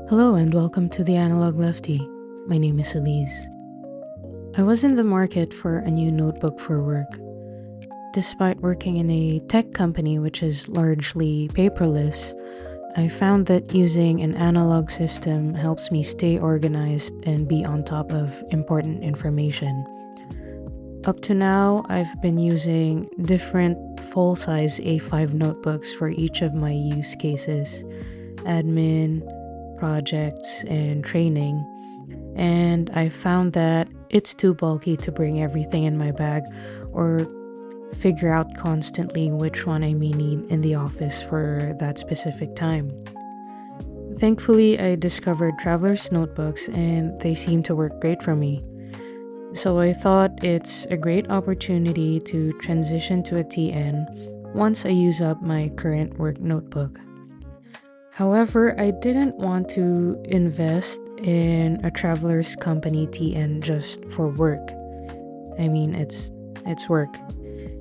Hello and welcome to the Analog Leftie. My name is Elise. I was in the market for a new notebook for work. Despite working in a tech company which is largely paperless, I found that using an analog system helps me stay organized and be on top of important information. Up to now, I've been using different full-size A5 notebooks for each of my use cases: admin, projects, and training. And I found that it's too bulky to bring everything in my bag or figure out constantly which one I may need in the office for that specific time. Thankfully, I discovered Traveler's Notebooks and they seem to work great for me. So I thought it's a great opportunity to transition to a TN once I use up my current work notebook. However, I didn't want to invest in a Traveler's Company TN just for work. I mean, it's work.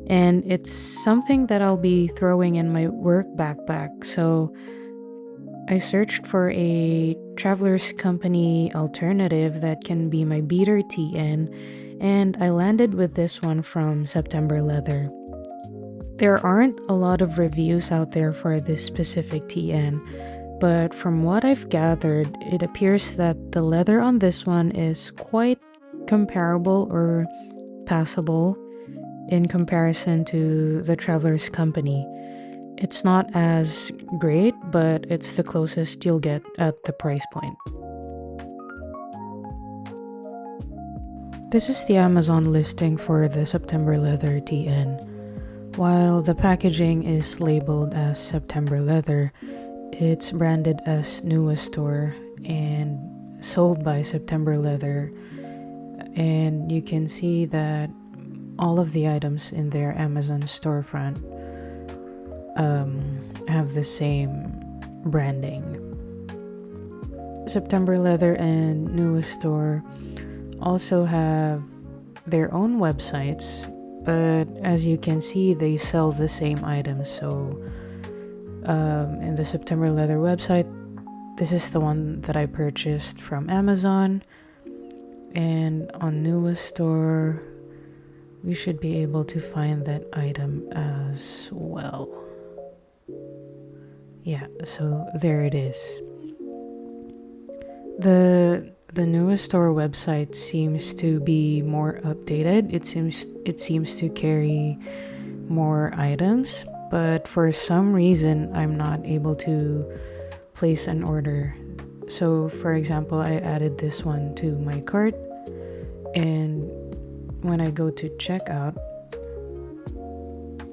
And it's something that I'll be throwing in my work backpack. So I searched for a Traveler's Company alternative that can be my beater TN, and I landed with this one from September Leather. There aren't a lot of reviews out there for this specific TN, but from what I've gathered, it appears that the leather on this one is quite comparable or passable in comparison to the Traveler's Company. It's not as great, but it's the closest you'll get at the price point. This is the Amazon listing for the September Leather TN. While the packaging is labeled as September Leather, it's branded as Newest Store and sold by September Leather. And you can see that all of the items in their Amazon storefront have the same branding. September Leather and Newest Store also have their own websites, but as you can see, they sell the same items. So in the September Leather website, this is the one that I purchased from Amazon, and on Newest Store, we should be able to find that item as well. Yeah, so there it is. The Newest Store website seems to be more updated. It seems to carry more items, but for some reason I'm not able to place an order. So for example, I added this one to my cart, and when I go to checkout,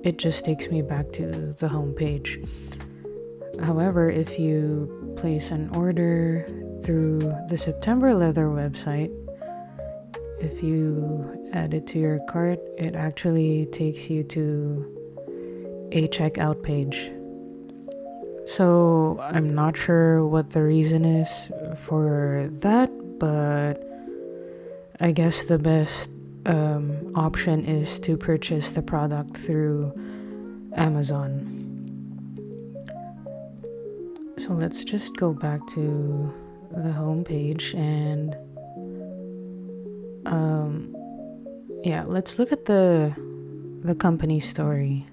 it just takes me back to the home page. However, if you place an order through the September Leather website, if you add it to your cart, it actually takes you to a checkout page. So I'm not sure what the reason is for that, but I guess the best option is to purchase the product through Amazon. So let's just go back to the home page and let's look at the company story.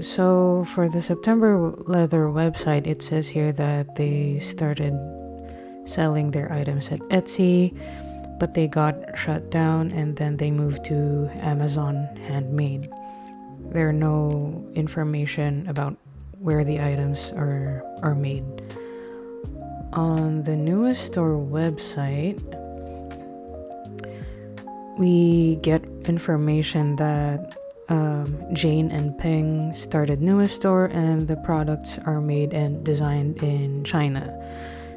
So for the September Leather website, it says here that they started selling their items at Etsy, but they got shut down and then they moved to Amazon Handmade. There are no information about where the items are made. On the Newest Store website, we get information that Jane and Peng started Newest Store and the products are made and designed in China.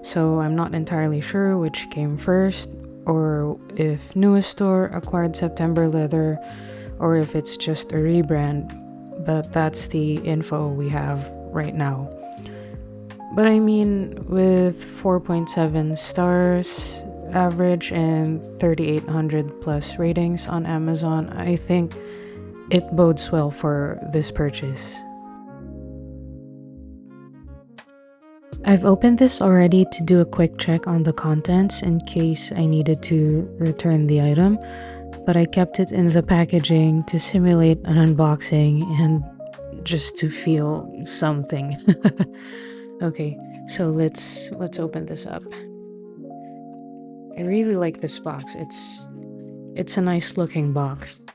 So I'm not entirely sure which came first, or if Newest Store acquired September Leather, or if it's just a rebrand, but that's the info we have right now. But I mean, with 4.7 stars average and 3,800 plus ratings on Amazon, I think it bodes well for this purchase. I've opened this already to do a quick check on the contents in case I needed to return the item, but I kept it in the packaging to simulate an unboxing and just to feel something. Okay, so let's open this up. I really like this box. It's a nice looking box.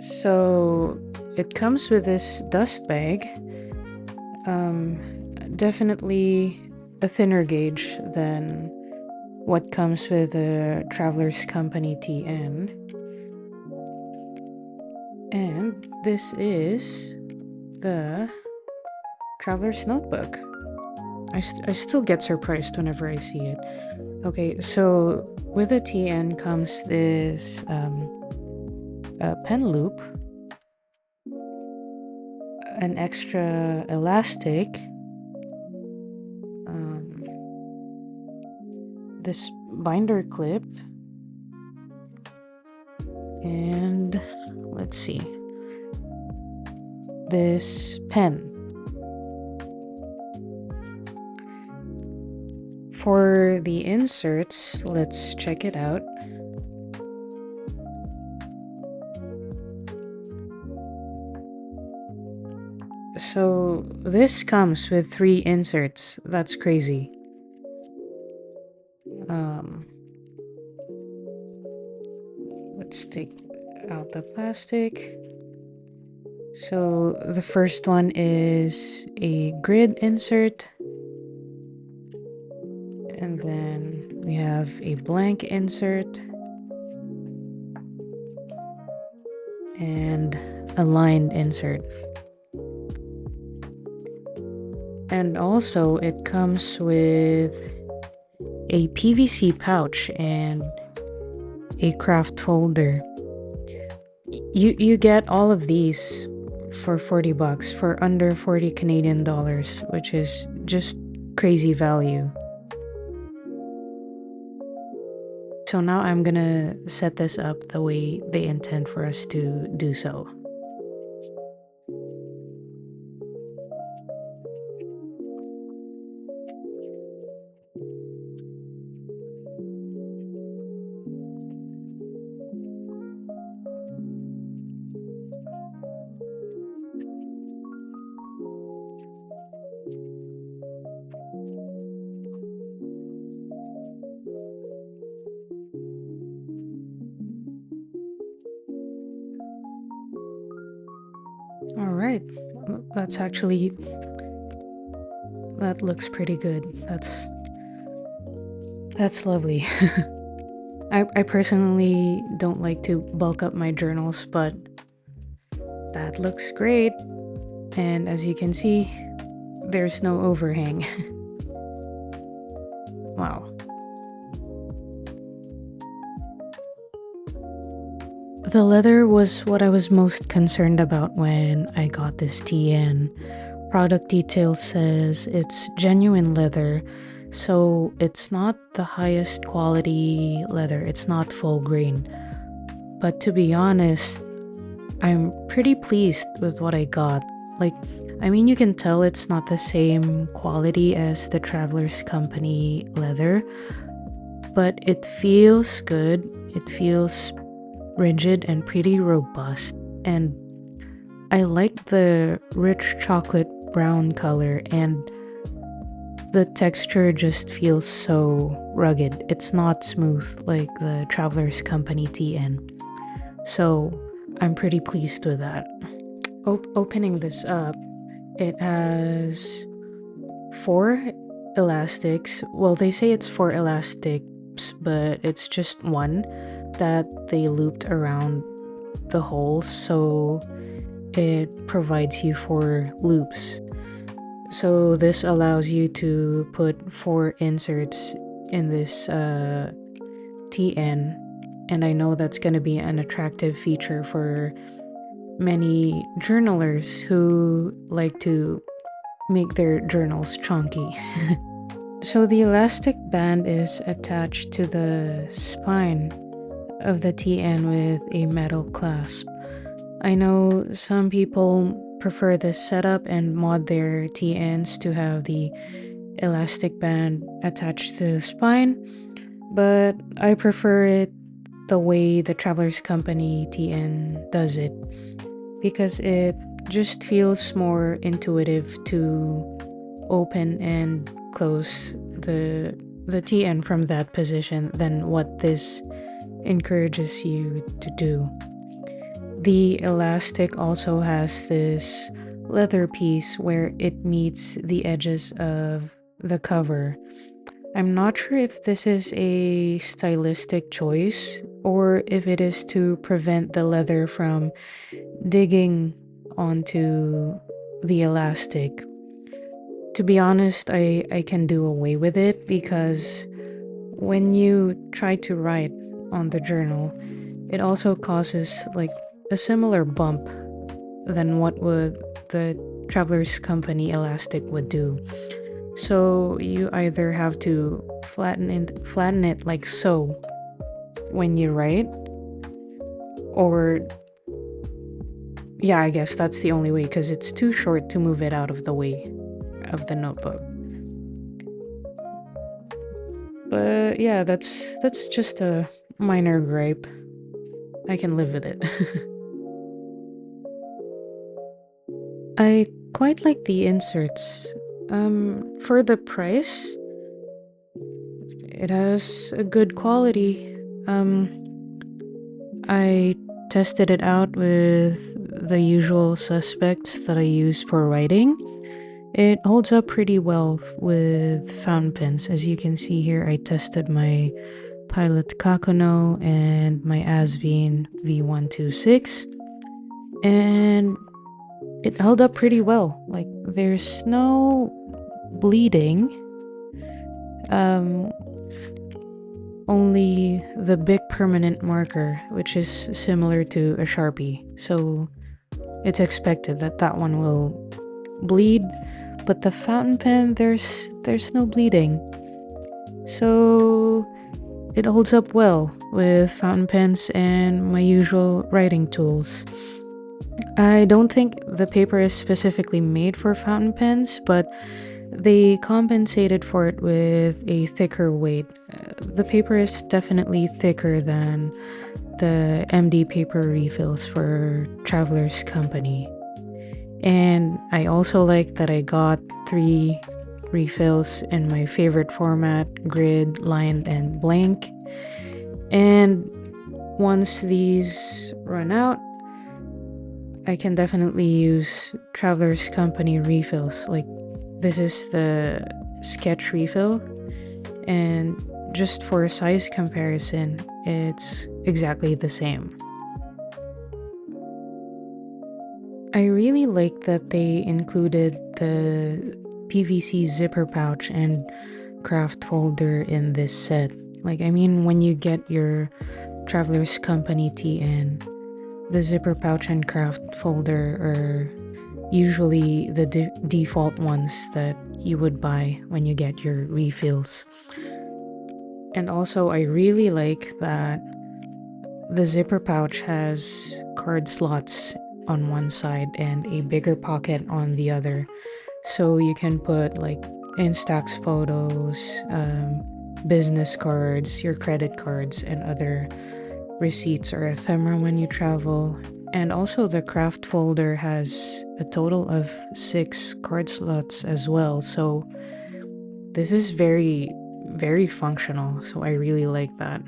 So it comes with this dust bag. Definitely a thinner gauge than what comes with the Traveler's Company TN. And this is the Traveler's Notebook. I still get surprised whenever I see it. Okay, so with the TN comes this pen loop, an extra elastic, this binder clip, and let's see, this pen. For the inserts, let's check it out. So this comes with 3 inserts. That's crazy. Let's take out the plastic. So the first one is a grid insert, and then we have a blank insert and a lined insert. And also it comes with a PVC pouch and a craft folder. You get all of these for 40 bucks, for under 40 Canadian dollars, which is just crazy value. So now I'm gonna set this up the way they intend for us to do so. All right, that looks pretty good. That's lovely. I personally don't like to bulk up my journals, but that looks great. And as you can see, there's no overhang. Wow. The leather was what I was most concerned about when I got this TN. Product detail says it's genuine leather, so it's not the highest quality leather, it's not full grain. But to be honest, I'm pretty pleased with what I got. You can tell it's not the same quality as the Traveler's Company leather, but it feels good. It feels rigid and pretty robust, and I like the rich chocolate brown color, and the texture just feels so rugged. It's not smooth like the Traveler's Company TN, so I'm pretty pleased with that. Opening this up, it has 4 elastics. Well, they say it's 4 elastics, but it's just one that they looped around the hole, so it provides you 4 loops. So this allows you to put 4 inserts in this TN, and I know that's going to be an attractive feature for many journalers who like to make their journals chunky. So the elastic band is attached to the spine of the TN with a metal clasp. I know some people prefer this setup and mod their TNs to have the elastic band attached to the spine, but I prefer it the way the Travelers Company TN does it because it just feels more intuitive to open and close the TN from that position than what this encourages you to do. The elastic also has this leather piece where it meets the edges of the cover. I'm not sure if this is a stylistic choice or if it is to prevent the leather from digging onto the elastic. To be honest, I can do away with it because when you try to write on the journal, it also causes like a similar bump than what would the Traveler's Company elastic would do. So you either have to flatten it like so when you write, or yeah, I guess that's the only way because it's too short to move it out of the way of the notebook. But yeah, that's just a minor gripe. I can live with it. I quite like the inserts. For the price, it has a good quality. I tested it out with the usual suspects that I use for writing. It holds up pretty well with fountain pens. As you can see here, I tested my Pilot Kakuno and my Asvine V126, and it held up pretty well. Like, there's no bleeding, only the big permanent marker, which is similar to a Sharpie. So it's expected that that one will bleed, but the fountain pen, there's no bleeding. So it holds up well with fountain pens and my usual writing tools. I don't think the paper is specifically made for fountain pens, but they compensated for it with a thicker weight. The paper is definitely thicker than the MD paper refills for Traveler's Company. And I also like that I got 3 refills in my favorite format: grid, lined, and blank. And once these run out, I can definitely use Traveler's Company refills. Like, this is the sketch refill, and just for a size comparison, it's exactly the same. I really like that they included the PVC zipper pouch and craft folder in this set. Like, I mean, when you get your Traveler's Company TN, the zipper pouch and craft folder are usually the default ones that you would buy when you get your refills. And also, I really like that the zipper pouch has card slots on one side and a bigger pocket on the other, so you can put like Instax photos, business cards, your credit cards, and other receipts or ephemera when you travel. And also, the craft folder has a total of 6 card slots as well, so this is very, very functional, so I really like that.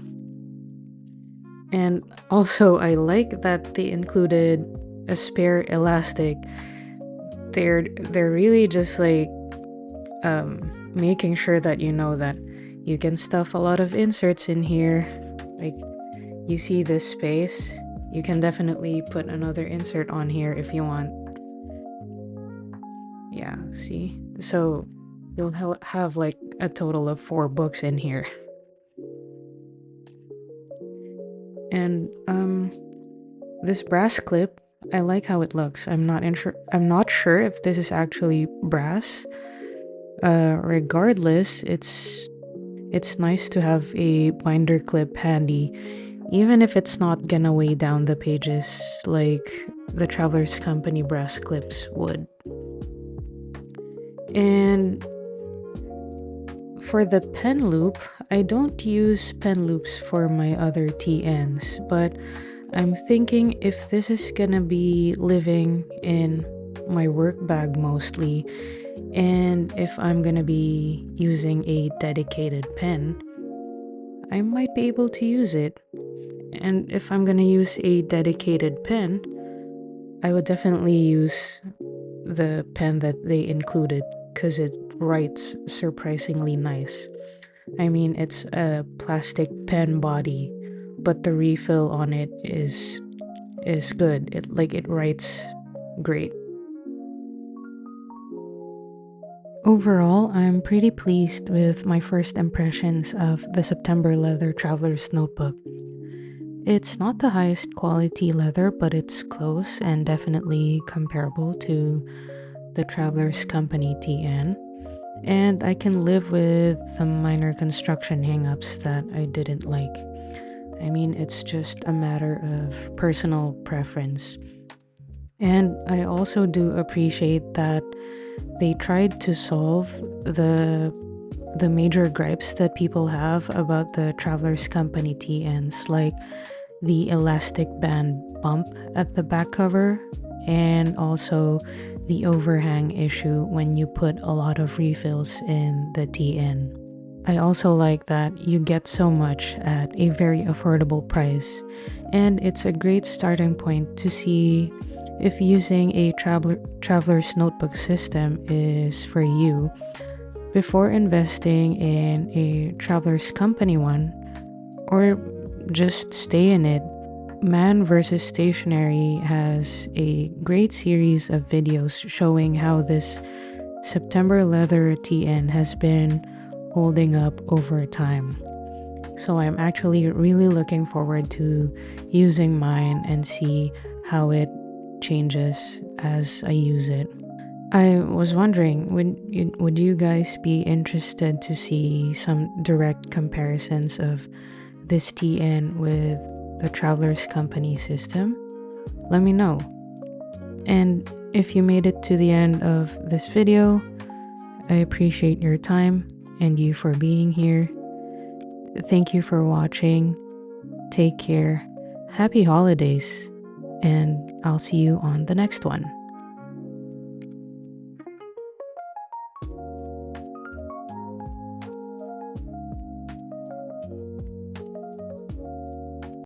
And also, I like that they included a spare elastic. They're really just like making sure that you know that you can stuff a lot of inserts in here. Like, you see this space, you can definitely put another insert on here if you want. Yeah, see? So you'll have like a total of 4 books in here. And this brass clip, I like how it looks. I'm not sure if this is actually brass. Regardless, it's nice to have a binder clip handy, even if it's not gonna weigh down the pages like the Traveler's Company brass clips would. And for the pen loop, I don't use pen loops for my other TNs, but I'm thinking if this is gonna be living in my work bag mostly, and if I'm gonna be using a dedicated pen, I might be able to use it. And if I'm gonna use a dedicated pen, I would definitely use the pen that they included because it writes surprisingly nice. I mean, it's a plastic pen body, but the refill on it is good. It writes great. Overall, I'm pretty pleased with my first impressions of the September Leather Traveler's Notebook. It's not the highest quality leather, but it's close and definitely comparable to the Traveler's Company TN. And I can live with the minor construction hangups that I didn't like. I mean, it's just a matter of personal preference. And I also do appreciate that they tried to solve the major gripes that people have about the Traveler's Company TNs, like the elastic band bump at the back cover and also the overhang issue when you put a lot of refills in the TN. I also like that you get so much at a very affordable price, and it's a great starting point to see if using a traveler's notebook system is for you before investing in a Traveler's Company one, or just stay in it. Man vs. Stationery has a great series of videos showing how this September Leather TN has been holding up over time. So I'm actually really looking forward to using mine and see how it changes as I use it. I was wondering, would you guys be interested to see some direct comparisons of this TN with the Traveler's Company system? Let me know. And if you made it to the end of this video, I appreciate your time and you for being here. Thank you for watching. Take care. Happy holidays. And I'll see you on the next one.